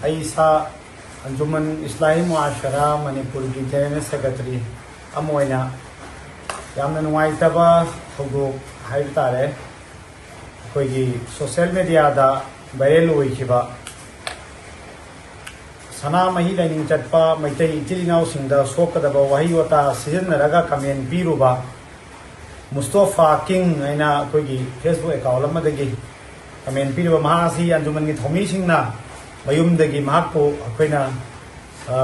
ऐसा अंजुमन इस्लाही मुआशरा मणिपुर की general secretary अमोयना यामना नुवाइतबा थौदोक HYBE तारे अखोइगी सोशल मीडिया दा वायरल ओइखिबा सना मही लाइनिंग चटपा मैतै इचिलिनाव सिंगदा सोकदबा वही वता सिजनरगा कमेंट पीरुबा मुस्तफा किंग आइना अखोइगी फेसबुक अकाउंट अमदगी कमेंट पीरुबा महासी अंजुमन की थौमी सिंगना मयुमदगी महाको अखोइना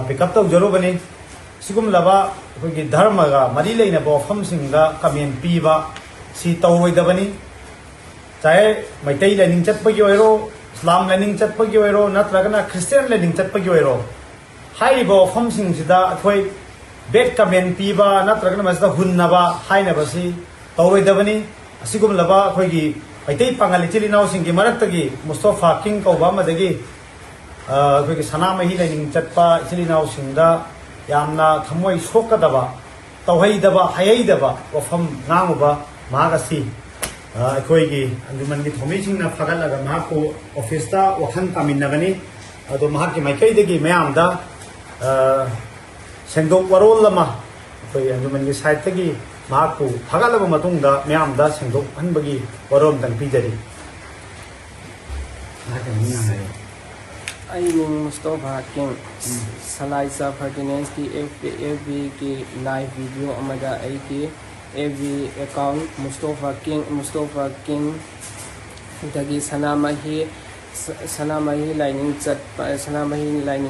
पिकअप तौजरुबनी सिगुमलबा अखोइगी धर्मगा मरी लेनबा वफमसिंगदा कमेंट पीबा सी तौरोइदबनी चाहे मैतै लाइनिंग चटपगी ओइरो इस्लाम लाइनिंग चटपगी ओइरो नत्रगना क्रिश्चियन लाइनिंग चटपगी ओइरो हाइरिबा वफमसिंगसिदा अखोइ बेड कमेंट पीबा नत्रगना मसदा हुन्नबा हाइनबसी तौरोइदबनी असिगुमलबा अखोइगी मैतै पांगाल इचिलिनावसिंगी मरक्तगी मुस्तफा किंग कौबा मदगी अखोइगी सनामही लाइनिंग चटपा इचिलिनावसिंगदा यामना थमोइ सोकदबा तौहैदबा हायैदबा वफम नांगुबा मागसी अखोइगी अंजुमन की थोमीसिंगना फगलगा माको ऑफिसता वखन तामिनगनी अदो माकी माइकैदगी मयामदा सेंदोक वरोल लमा अखोइ अंजुमन की साइटगी माको फगलबा मतुंगदा मयामदा सेंदोक हनबगी वरोम तंग पिजरी मुस्तफा किंग सलाइसा फर्टिनेंस की एफबी की लाइव वीडियो अमदा की एफबी अकाउंट मुस्तफा किंग दगी सनामही लाइनिंग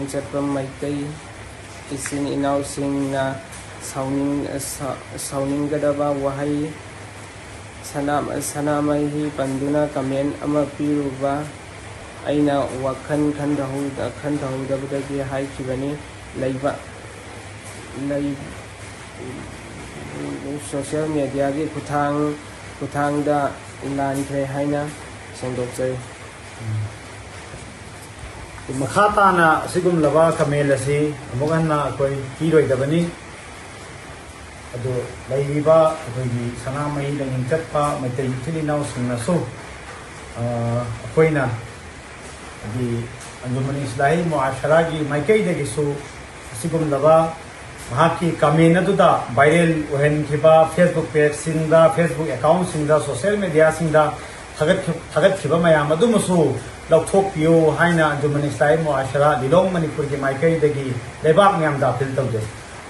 चटपा मैतै इसिन इनाव सिंगना साउनिंगदबा वहाई सनामही पंदुना कमेंट अमा पीरुबा अना वखन खंदहौदबदगी हाइखिबनी लैबा सोशल मीडिया की खुथांगदा लानख्रे हाइना सेंदोकजै मखा ताना सिगुमलबा कमेल असी अमुगन्ना अखोइ पीरोइदबनी अदो लैरिबा अखोइगी सनामही लाइनिंग चटपा मैतै इचिलिनाव सिंगनासु अखोइना अदी अंजुमन इस्लाही मुआशरा की माइकैदगिसु सिगुमलबा महाकी कमेंट अदुदा वायरल ओहनखिबा फेसबुक पेज सिंगदा फेसबुक अकाउंट सिंगदा सोशल मीडिया सिंगदा थगतखिबा मयाम अदुमसु लौथोकपियो हाइना अंजुमन इस्लाही मुआशरा लिलोंग मणिपुर की माइकैदगी लेबाक मयामदा अपील तौजै।